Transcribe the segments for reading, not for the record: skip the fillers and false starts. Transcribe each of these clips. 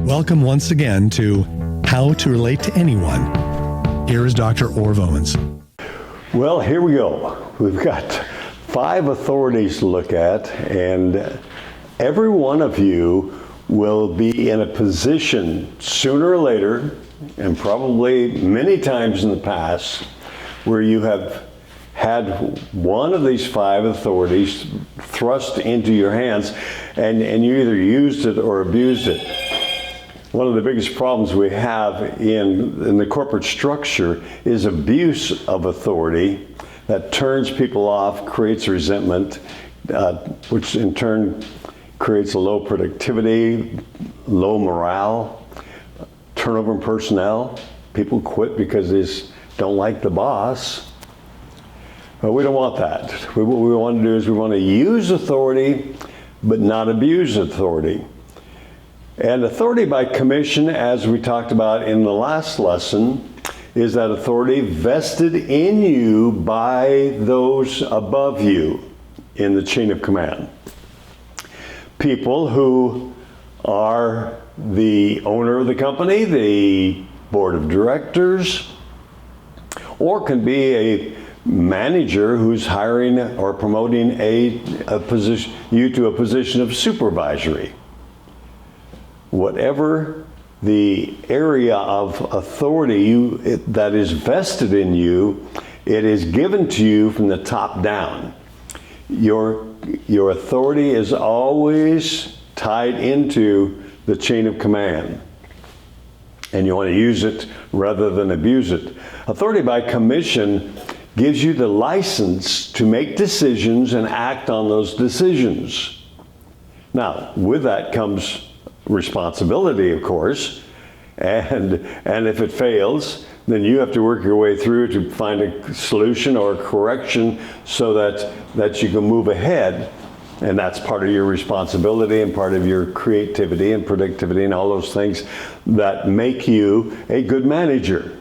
Welcome once again to How to Relate to Anyone. Here is Dr. Orv Owens. Well, here we go. We've got 5 authorities to look at, and every one of you will be in a position sooner or later, and probably many times in the past, where you have had one of these 5 authorities thrust into your hands, and you either used it or abused it. One of the biggest problems we have in the corporate structure is abuse of authority that turns people off, creates resentment, which in turn creates a low productivity, low morale, turnover in personnel. People quit because they just don't like the boss. But we don't want that. What we want to do is we want to use authority, but not abuse authority. And authority by commission, as we talked about in the last lesson, is that authority vested in you by those above you in the chain of command. People who are the owner of the company, the board of directors, or can be a manager who's hiring or promoting you to a position of supervisory. Whatever the area of authority that is vested in you, it is given to you from the top down. Your authority is always tied into the chain of command, and you want to use it rather than abuse it. Authority by commission gives you the license to make decisions and act on those decisions. Now, with that comes responsibility, of course, and if it fails, then you have to work your way through to find a solution or a correction so that you can move ahead. And that's part of your responsibility and part of your creativity and productivity and all those things that make you a good manager.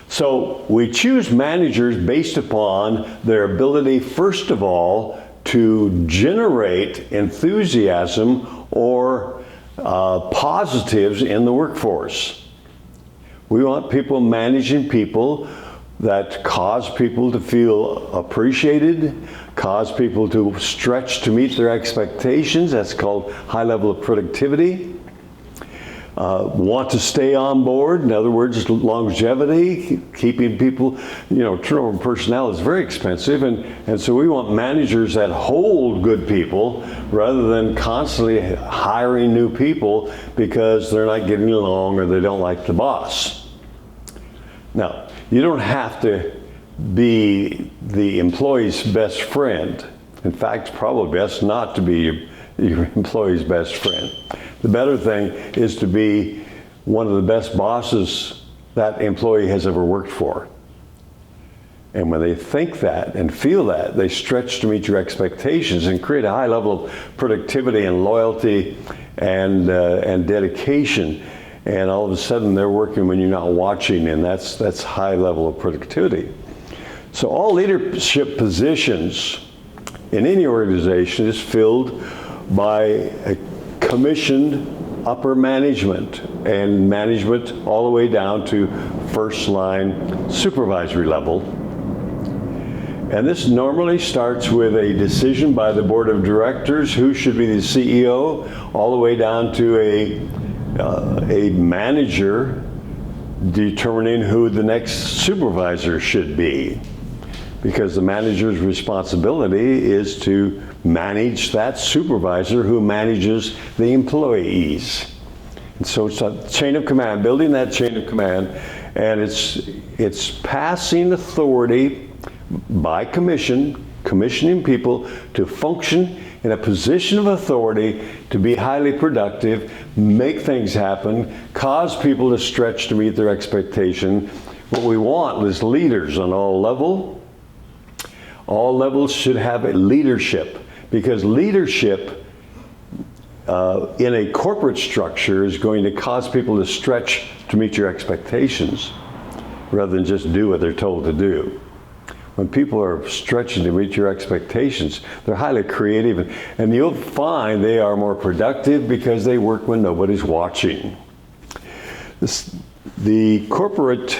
So we choose managers based upon their ability, first of all, to generate enthusiasm or positives in the workforce. We want people managing people that cause people to feel appreciated, cause people to stretch to meet their expectations. That's called high level of productivity. Want to stay on board, in other words, longevity, keeping people, turnover in personnel is very expensive, and so we want managers that hold good people rather than constantly hiring new people because they're not getting along or they don't like the boss. Now, you don't have to be the employee's best friend. In fact, it's probably best not to be your employee's best friend. The better thing is to be one of the best bosses that employee has ever worked for. And when they think that and feel that, they stretch to meet your expectations and create a high level of productivity and loyalty and dedication. And all of a sudden they're working when you're not watching, and that's high level of productivity. So all leadership positions in any organization is filled by a commissioned upper management, and management all the way down to first line supervisory level. And this normally starts with a decision by the board of directors who should be the CEO, all the way down to a manager determining who the next supervisor should be. Because the manager's responsibility is to manage that supervisor who manages the employees. And so it's a chain of command, building that chain of command, and it's passing authority by commissioning people to function in a position of authority, to be highly productive, make things happen, cause people to stretch to meet their expectation. What we want is leaders on all levels. All levels should have a leadership, because leadership in a corporate structure is going to cause people to stretch to meet your expectations rather than just do what they're told to do. when people are stretching to meet your expectations, they're highly creative, and you'll find they are more productive because they work when nobody's watching. The corporate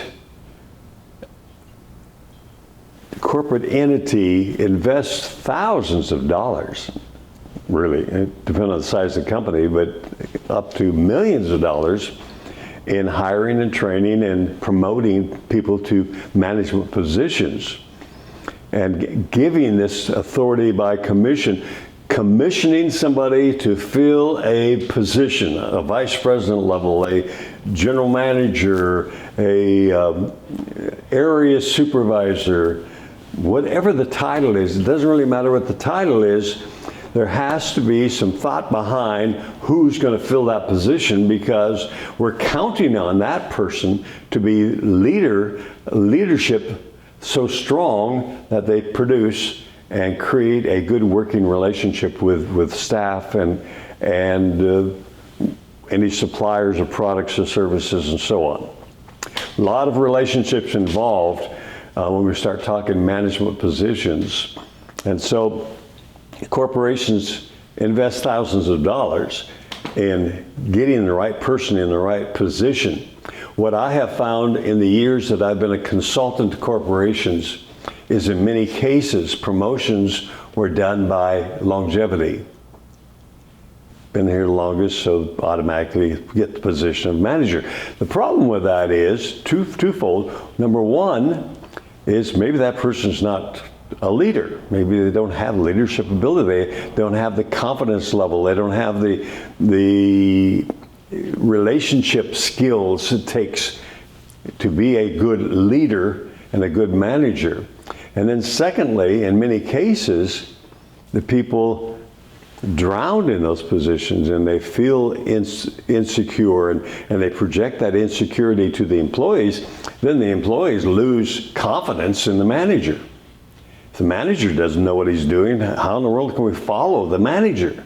entity invests thousands of dollars, really, it depends on the size of the company, but up to millions of dollars in hiring and training and promoting people to management positions, and giving this authority by commissioning somebody to fill a position, a vice president level, a general manager, a area supervisor, whatever the title is. It doesn't really matter what the title is. There has to be some thought behind who's going to fill that position, because we're counting on that person to be leadership so strong that they produce and create a good working relationship with staff and any suppliers of products or services and so on. A lot of relationships involved when we start talking management positions. And so corporations invest thousands of dollars in getting the right person in the right position. What I have found in the years that I've been a consultant to corporations is, in many cases, promotions were done by longevity. Been here the longest, so automatically get the position of manager. The problem with that is twofold. Number one is maybe that person's not a leader. Maybe they don't have leadership ability. They don't have the confidence level. They don't have the relationship skills it takes to be a good leader and a good manager. And then secondly, in many cases, the people drowned in those positions and they feel insecure, and they project that insecurity to the employees. Then the employees lose confidence in the manager. If the manager doesn't know what he's doing, how in the world can we follow the manager?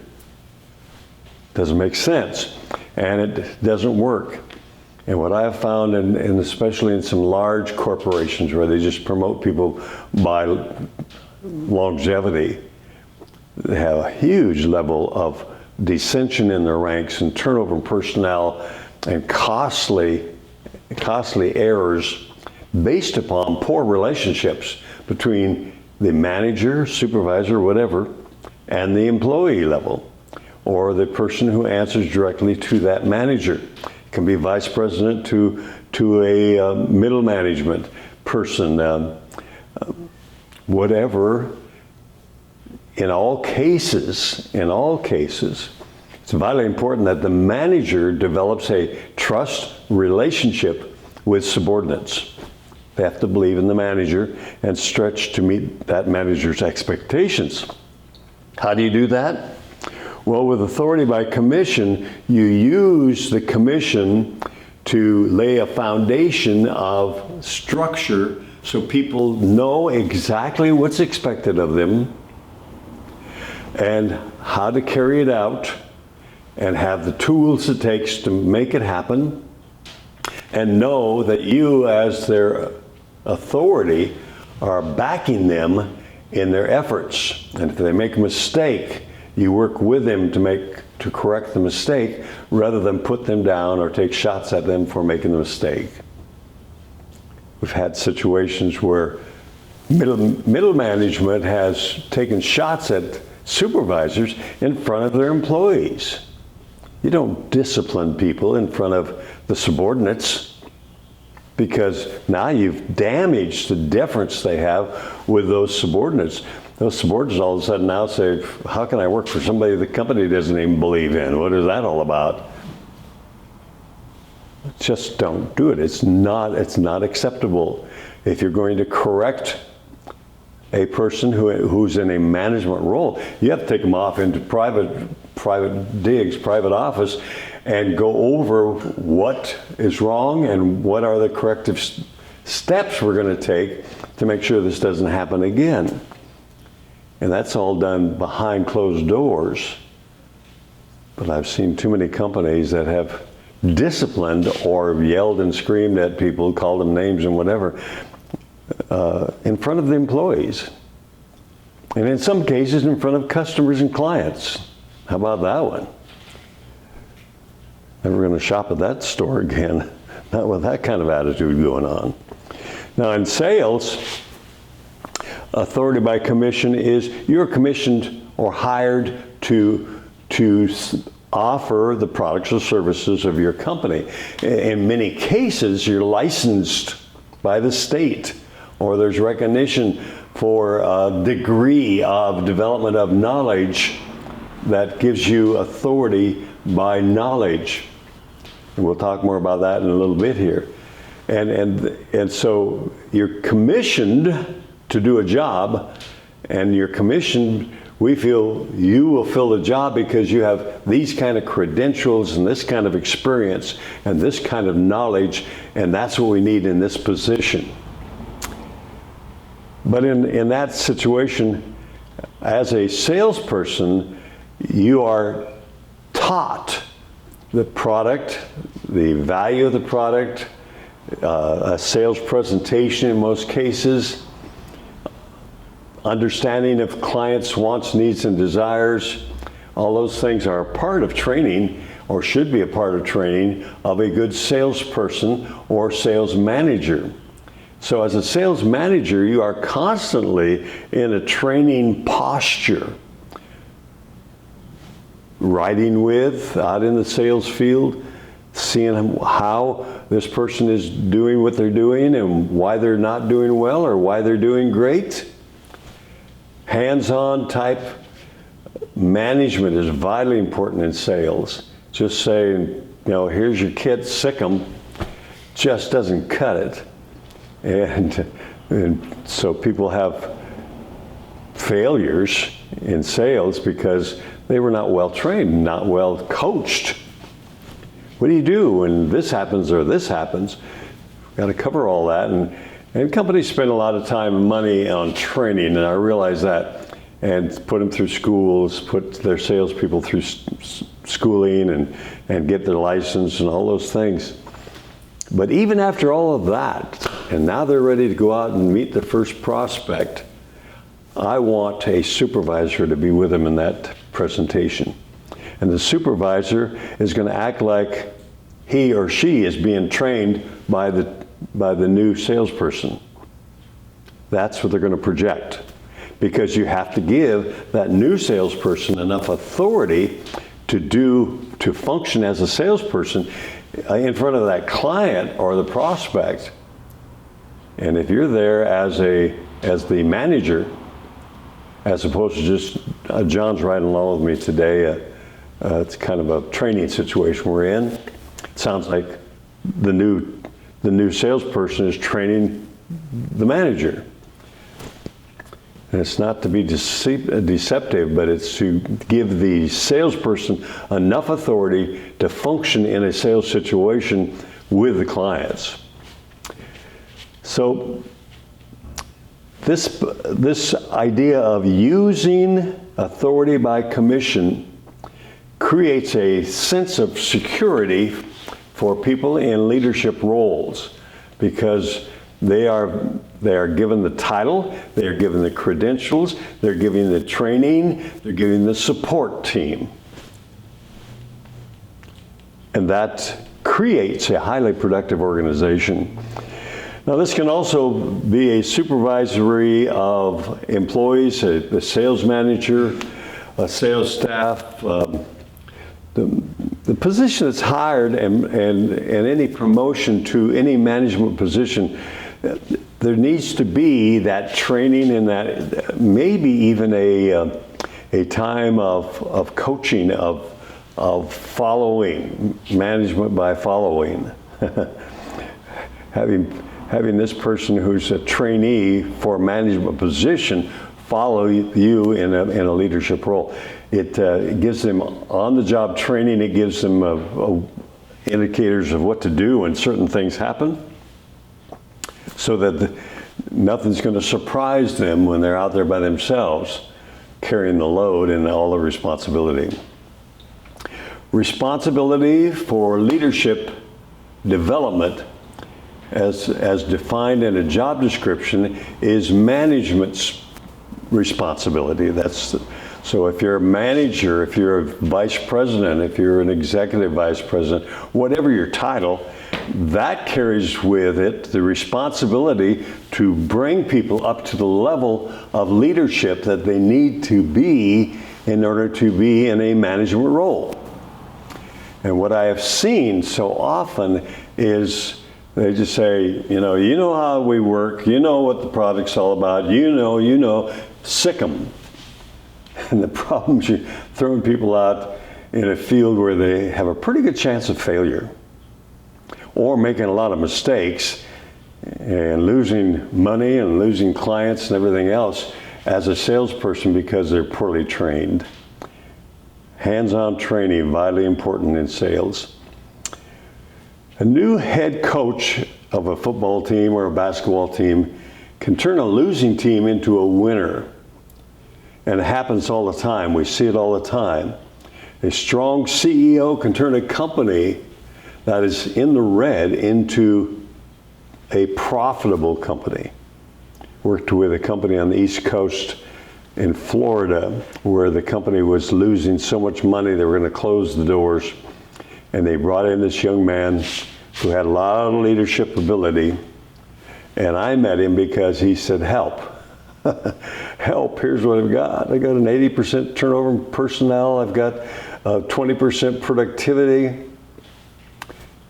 Doesn't make sense, and it doesn't work. And what I have found, and especially in some large corporations where they just promote people by longevity, they have a huge level of dissension in their ranks and turnover in personnel and costly errors based upon poor relationships between the manager, supervisor, whatever, and the employee level, or the person who answers directly to that manager. It can be vice president to a middle management person, whatever. In all cases, it's vitally important that the manager develops a trust relationship with subordinates. They have to believe in the manager and stretch to meet that manager's expectations. How do you do that? Well, with authority by commission, you use the commission to lay a foundation of structure so people know exactly what's expected of them and how to carry it out, and have the tools it takes to make it happen, and know that you, as their authority, are backing them in their efforts. And if they make a mistake, you work with them to correct the mistake, rather than put them down or take shots at them for making the mistake. We've had situations where middle management has taken shots at supervisors in front of their employees. You don't discipline people in front of the subordinates, because now you've damaged the deference they have with those subordinates. Those subordinates all of a sudden now say, how can I work for somebody the company doesn't even believe in? What is that all about? Just don't do it. It's not acceptable. If you're going to correct a person who's in a management role, you have to take them off into private digs, private office, and go over what is wrong and what are the corrective steps we're going to take to make sure this doesn't happen again. And that's all done behind closed doors. But I've seen too many companies that have disciplined or yelled and screamed at people, called them names and whatever, in front of the employees. And in some cases, in front of customers and clients. How about that one? Never going to shop at that store again. Not with that kind of attitude going on. Now in sales, authority by commission is you're commissioned or hired to offer the products or services of your company. In many cases, you're licensed by the state, or there's recognition for a degree of development of knowledge that gives you authority by knowledge. And we'll talk more about that in a little bit here. And so you're commissioned to do a job, and you're commissioned, we feel you will fill the job because you have these kind of credentials and this kind of experience and this kind of knowledge, and that's what we need in this position. But in that situation, as a salesperson, you are taught the product, the value of the product, a sales presentation in most cases, understanding of clients' wants, needs, and desires. All those things are a part of training, or should be a part of training, of a good salesperson or sales manager. So as a sales manager, you are constantly in a training posture. Riding with, out in the sales field, seeing how this person is doing what they're doing and why they're not doing well or why they're doing great. Hands-on type management is vitally important in sales. Just saying, here's your kit, sick 'em, just doesn't cut it. And so people have failures in sales because they were not well trained, not well coached. What do you do when this happens or this happens? We've got to cover all that. And companies spend a lot of time and money on training, and I realize that, and put them through schools, put their salespeople through schooling and get their license and all those things. But even after all of that, and now they're ready to go out and meet the first prospect, I want a supervisor to be with them in that presentation. And the supervisor is going to act like he or she is being trained by the new salesperson. That's what they're going to project. Because you have to give that new salesperson enough authority to function as a salesperson in front of that client or the prospect. And if you're there as the manager, as opposed to just John's riding along with me today, it's kind of a training situation we're in. It sounds like the new salesperson is training the manager. And it's not to be deceptive, but it's to give the salesperson enough authority to function in a sales situation with the clients. So this idea of using authority by commission creates a sense of security for people in leadership roles, because they are given the title, they are given the credentials, they're given the training, they're given the support team. And that creates a highly productive organization. Now this can also be a supervisory of employees, a sales manager, a sales staff. The position that's hired and any promotion to any management position, there needs to be that training and that maybe even a time of coaching, of following, management by following. Having this person who's a trainee for a management position follow you in a leadership role. It gives them on-the-job training. It gives them indicators of what to do when certain things happen, so that nothing's going to surprise them when they're out there by themselves carrying the load and all the responsibility. Responsibility for leadership development as defined in a job description, is management's responsibility. So if you're a manager, if you're a vice president, if you're an executive vice president, whatever your title, that carries with it the responsibility to bring people up to the level of leadership that they need to be in order to be in a management role. And what I have seen so often is they just say, you know how we work, you know what the product's all about, you know, sick 'em. And the problem is you're throwing people out in a field where they have a pretty good chance of failure, or making a lot of mistakes and losing money and losing clients and everything else as a salesperson because they're poorly trained. Hands-on training, vitally important in sales. A new head coach of a football team or a basketball team can turn a losing team into a winner. And it happens all the time. We see it all the time. A strong CEO can turn a company that is in the red into a profitable company. Worked with a company on the East Coast in Florida where the company was losing so much money they were going to close the doors. And they brought in this young man who had a lot of leadership ability. And I met him because he said, help. Help, here's what I've got. I got an 80% turnover in personnel. I've got 20% productivity.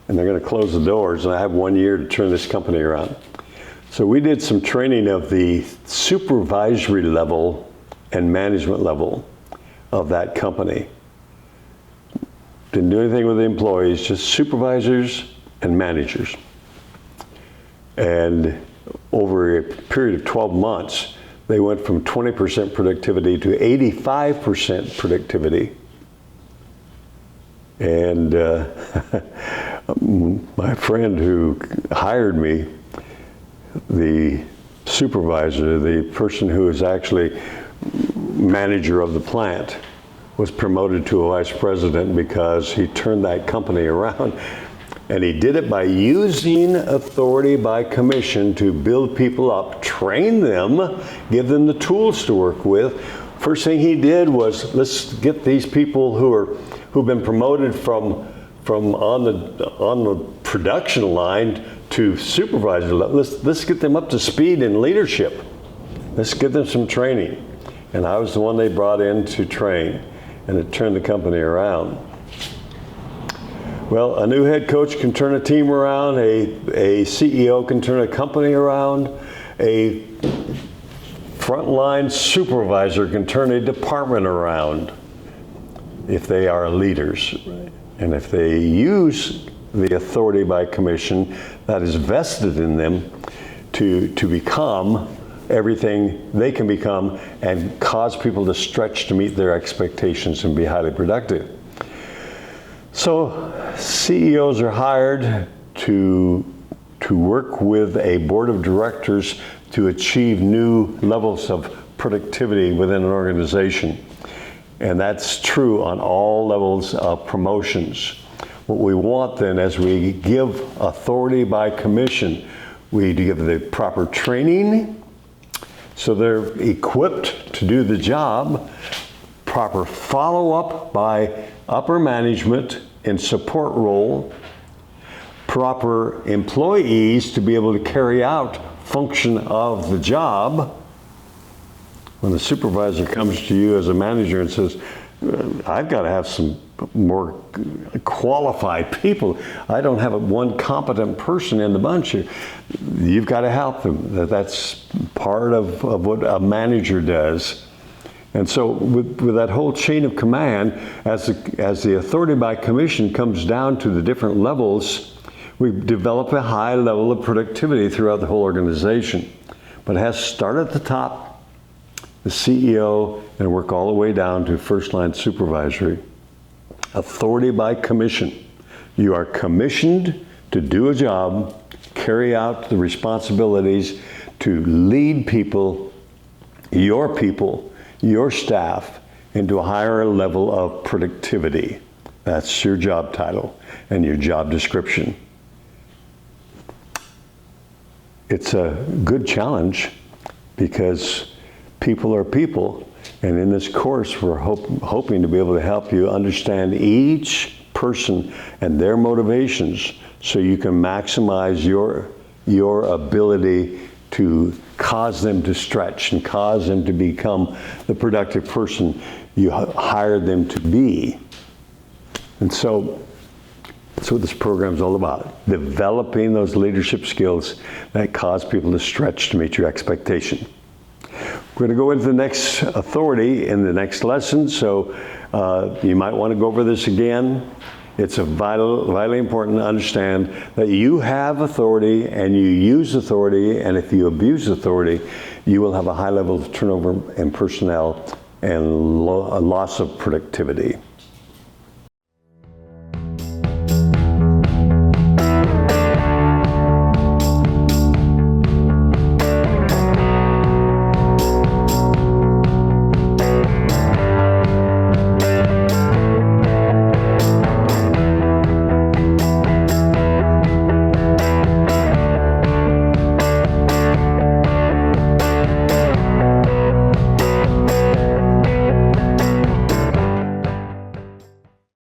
And they're going to close the doors. And I have 1 year to turn this company around. So we did some training of the supervisory level and management level of that company. Didn't do anything with the employees, just supervisors and managers. And over a period of 12 months, they went from 20% productivity to 85% productivity. And my friend who hired me, the supervisor, the person who is actually manager of the plant, was promoted to a vice president because he turned that company around. And he did it by using authority by commission to build people up, train them, give them the tools to work with. First thing he did was, let's get these people who've been promoted from on the production line to supervisor level. Let's get them up to speed in leadership. Let's give them some training. And I was the one they brought in to train, and it turned the company around. Well, a new head coach can turn a team around, a CEO can turn a company around, a frontline supervisor can turn a department around if they are leaders. And if they use the authority by commission that is vested in them to become everything they can become and cause people to stretch to meet their expectations and be highly productive. So CEOs are hired to work with a board of directors to achieve new levels of productivity within an organization. And that's true on all levels of promotions. What we want then, as we give authority by commission, we give the proper training so they're equipped to do the job, proper follow-up by upper management in support role, proper employees to be able to carry out function of the job. When the supervisor comes to you as a manager and says, I've got to have some more qualified people. I don't have one competent person in the bunch here. You've got to help them. That's part of what a manager does. And so with that whole chain of command, as the authority by commission comes down to the different levels, we develop a high level of productivity throughout the whole organization. But it has to start at the top, the CEO, and work all the way down to first line supervisory. Authority by commission. You are commissioned to do a job, carry out the responsibilities to lead people, your staff, into a higher level of productivity. That's your job title and your job description. it's a good challenge because people are people. And in this course, we're hoping to be able to help you understand each person and their motivations so you can maximize your ability to cause them to stretch and cause them to become the productive person you hired them to be. And so that's what this program is all about, developing those leadership skills that cause people to stretch to meet your expectation. We're going to go into the next authority in the next lesson, so you might want to go over this again. It's vitally important to understand that you have authority and you use authority, and if you abuse authority, you will have a high level of turnover in personnel and a loss of productivity.